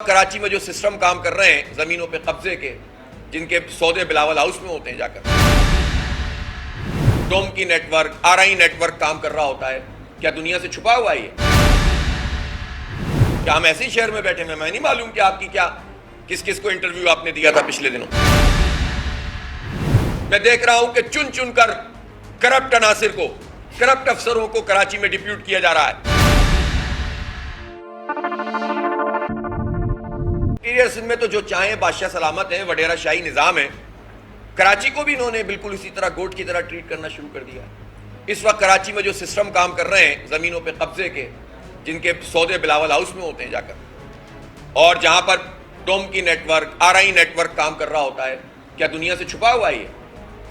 کراچی میں جو سسٹم کام کر رہے ہیں زمینوں پہ قبضے کے، جن کے سودے بلاول ہاؤس میں ہوتے ہیں، جا کر ڈوم کی network, R I network کام کر رہا ہوتا ہے، کیا دنیا سے چھپا ہوا ہے یہ؟ کیا ہم ایسے ہی شہر میں بیٹھے ہیں؟ میں نہیں معلوم کہ آپ کی کیا کس کو انٹرویو آپ نے دیا تھا پچھلے دنوں۔ میں دیکھ رہا ہوں کہ چن چن کر کرپٹ عناصر کو، کرپٹ افسروں کو کراچی میں ڈپیوٹ کیا جا رہا ہے۔ سندھ میں تو جو چاہیں بادشاہ سلامت ہیں، وڈیرہ شاہی نظام ہے، کراچی کو بھی انہوں نے بالکل اسی طرح گوٹ کی طرح ٹریٹ کرنا شروع کر دیا ہے۔ اس وقت کراچی میں جو سسٹم کام کر رہے ہیں زمینوں پہ قبضے کے، جن کے سودے بلاول ہاؤس میں ہوتے ہیں جا کر، اور جہاں پر ڈوم کی network, R I network کام کر رہا ہوتا ہے، کیا دنیا سے چھپا ہوا ہے یہ؟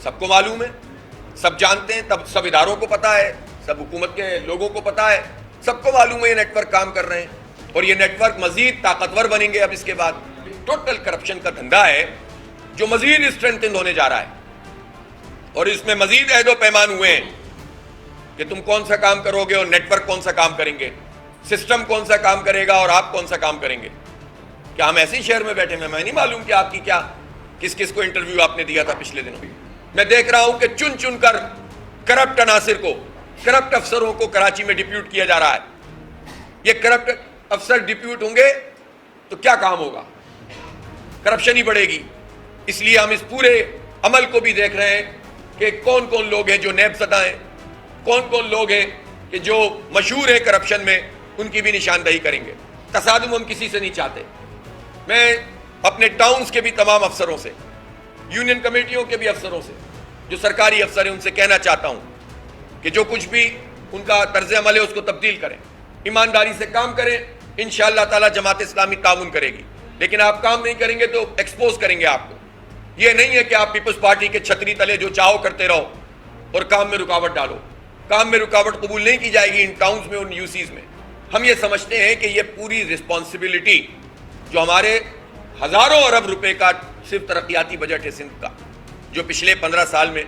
سب کو معلوم ہے، سب جانتے ہیں، سب اداروں کو پتا ہے، سب حکومت کے لوگوں کو پتا ہے، سب کو معلوم ہے یہ نیٹ ورک کام کر رہے ہیں، اور یہ نیٹ ورک مزید طاقتور بنیں گے۔ اب اس کے بعد ٹوٹل کرپشن کا دھندا ہے جو مزید اسٹرینتھن ہونے جا رہا ہے، اور اس میں مزید عہد و پیمان ہوئے ہیں کہ تم کون سا کام کرو گے اور نیٹ ورک کون سا کام کریں گے، سسٹم کون سا کام کرے گا اور آپ کون سا کام کریں گے۔ کیا ہم ایسے ہی شہر میں بیٹھے ہیں؟ میں نہیں معلوم کہ آپ کی کیا کس کو انٹرویو آپ نے دیا تھا پچھلے دنوں۔ میں دیکھ رہا ہوں کہ چن چن کر کرپٹ عناصر کو، کرپٹ افسروں کو کراچی میں ڈپیوٹ کیا جا رہا ہے۔ یہ کرپٹ افسر ڈپیوٹ ہوں گے تو کیا کام ہوگا؟ کرپشن ہی بڑھے گی۔ اس لیے ہم اس پورے عمل کو بھی دیکھ رہے ہیں کہ کون کون لوگ ہیں جو نیب زدہ ہیں، کون لوگ ہیں کہ جو مشہور ہیں کرپشن میں، ان کی بھی نشاندہی کریں گے۔ تصادم ہم کسی سے نہیں چاہتے۔ میں اپنے ٹاؤنز کے بھی تمام افسروں سے، یونین کمیٹیوں کے بھی افسروں سے، جو سرکاری افسر ہیں، ان سے کہنا چاہتا ہوں کہ جو کچھ بھی ان کا طرز عمل ہے اس کو تبدیل کریں، ایمانداری سے کام کریں۔ انشاءاللہ تعالی جماعت اسلامی تعاون کرے گی، لیکن آپ کام نہیں کریں گے تو ایکسپوز کریں گے آپ کو۔ یہ نہیں ہے کہ آپ پیپلز پارٹی کے چھتری تلے جو چاہو کرتے رہو اور کام میں رکاوٹ ڈالو۔ کام میں رکاوٹ قبول نہیں کی جائے گی ان ٹاؤنز میں، ان یوسیز میں۔ ہم یہ سمجھتے ہیں کہ یہ پوری رسپانسبلٹی جو ہمارے ہزاروں ارب روپے کا صرف ترقیاتی بجٹ ہے سندھ کا، جو پچھلے 15 سال میں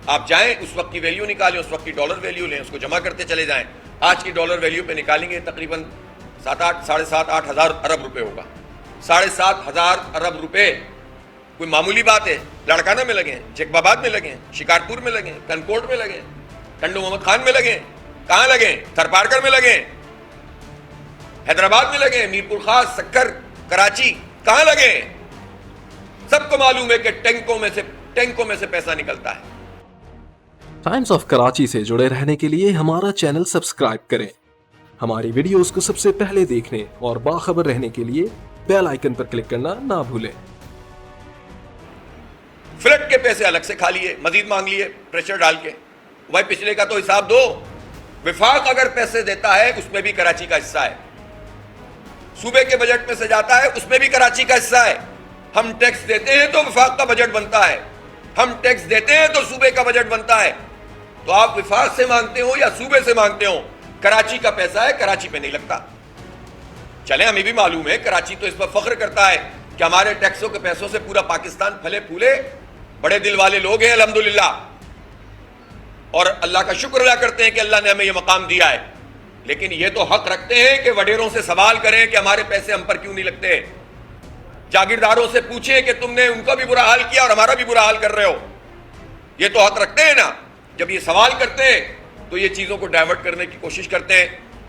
آپ جائیں اس وقت کی ویلیو نکالیں، اس وقت کی ڈالر ویلیو لیں، اس کو جمع کرتے چلے جائیں، آج کی ڈالر ویلیو پہ نکالیں گے تقریباً 7-8 ہزار ارب روپے ہوگا۔ 7.5 ہزار ارب روپے کوئی معمولی بات ہے؟ لڑکانہ میں لگیں، جیکباباد میں لگیں، شکارپور میں لگیں، کنکوٹ میں لگیں، ٹنڈو محمد خان میں لگیں، کہاں لگیں؟ تھرپارکر میں لگیں، حیدرآباد میں لگیں، میرپور خاص، سکر، کراچی، کہاں لگیں؟ سب کو معلوم ہے کہ ٹینکوں میں سے پیسہ نکلتا ہے۔ ٹائمز آف کراچی سے جڑے رہنے کے لیے ہمارا چینل سبسکرائب کریں، ہماری ویڈیوز کو سب سے پہلے دیکھنے اور باخبر رہنے کے لیے بیل آئیکن پر کلک کرنا نہ بھولیں۔ فلڈ کے پیسے الگ سے کھا لیے، مزید مانگ لیے پریشر ڈال کے۔ بھائی پچھلے کا تو حساب دو۔ وفاق اگر پیسے دیتا ہے اس میں بھی کراچی کا حصہ ہے، صوبے کے بجٹ میں سے جاتا ہے اس میں بھی کراچی کا حصہ ہے۔ ہم ٹیکس دیتے ہیں تو وفاق کا بجٹ بنتا ہے، ہم ٹیکس دیتے ہیں تو صوبے کا بجٹ بنتا ہے۔ تو آپ وفاق سے مانگتے ہو یا صوبے سے مانگتے ہو، کراچی کا پیسہ ہے، کراچی پہ نہیں لگتا۔ چلیں ہمیں بھی معلوم ہے، کراچی تو اس پر فخر کرتا ہے کہ ہمارے ٹیکسوں کے پیسوں سے پورا پاکستان پھلے پھولے، بڑے دل والے لوگ ہیں الحمدللہ، اور اللہ کا شکر ادا کرتے ہیں کہ اللہ نے ہمیں یہ مقام دیا ہے۔ لیکن یہ تو حق رکھتے ہیں کہ وڈیروں سے سوال کریں کہ ہمارے پیسے ہم پر کیوں نہیں لگتے، جاگیرداروں سے پوچھیں کہ تم نے ان کا بھی برا حال کیا اور ہمارا بھی برا حال کر رہے ہو۔ یہ تو حق رکھتے ہیں نا۔ جب یہ سوال کرتے ہیں تو یہ چیزوں کو ڈائیورٹ کرنے کی کوشش کرتے ہیں۔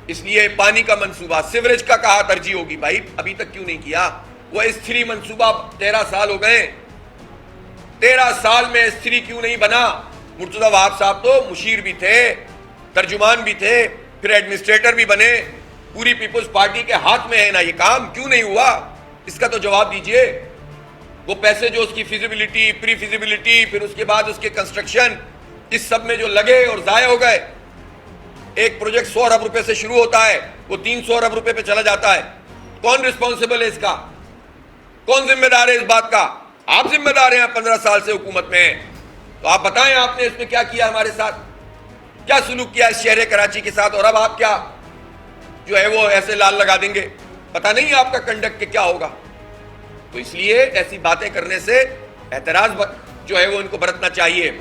اس لیے پانی کا منصوبہ، سیوریج کا کہا ترجیح ہوگی، بھائی ابھی تک کیوں نہیں کیا؟ وہ S3 منصوبہ 13 سال ہو گئے، 13 سال میں S3 کیوں نہیں بنا؟ مرتضی وہاب صاحب تو مشیر بھی تھے، ترجمان بھی تھے، پھر ایڈمنسٹریٹر بھی بنے، پوری پیپلز پارٹی کے ہاتھ میں ہے نا، یہ کام کیوں نہیں ہوا؟ اس کا تو جواب دیجئے۔ وہ پیسے جو اس کی فیزیبلٹی، پری فیزیبلٹی، پھر اس کے بعد اس کے کنسٹرکشن، اس سب میں جو لگے اور ضائع ہو گئے۔ ایک پروجیکٹ 100 ارب روپے سے شروع ہوتا ہے، وہ 300 ارب روپے پہ چلا جاتا ہے۔ کون رسپانسبل ہے اس کا؟ کون ذمہ دار ہے اس بات کا؟ آپ ذمہ دار ہیں، 15 سال سے حکومت میں ہیں، تو آپ بتائیں آپ نے اس میں کیا کیا، ہمارے ساتھ کیا سلوک کیا اس شہر کراچی کے ساتھ، اور اب آپ کیا جو ہے وہ ایسے لال لگا دیں گے؟ پتہ نہیں آپ کا کنڈکٹ کیا ہوگا۔ تو اس لیے ایسی باتیں کرنے سے اعتراض جو ہے وہ ان کو برتنا چاہیے۔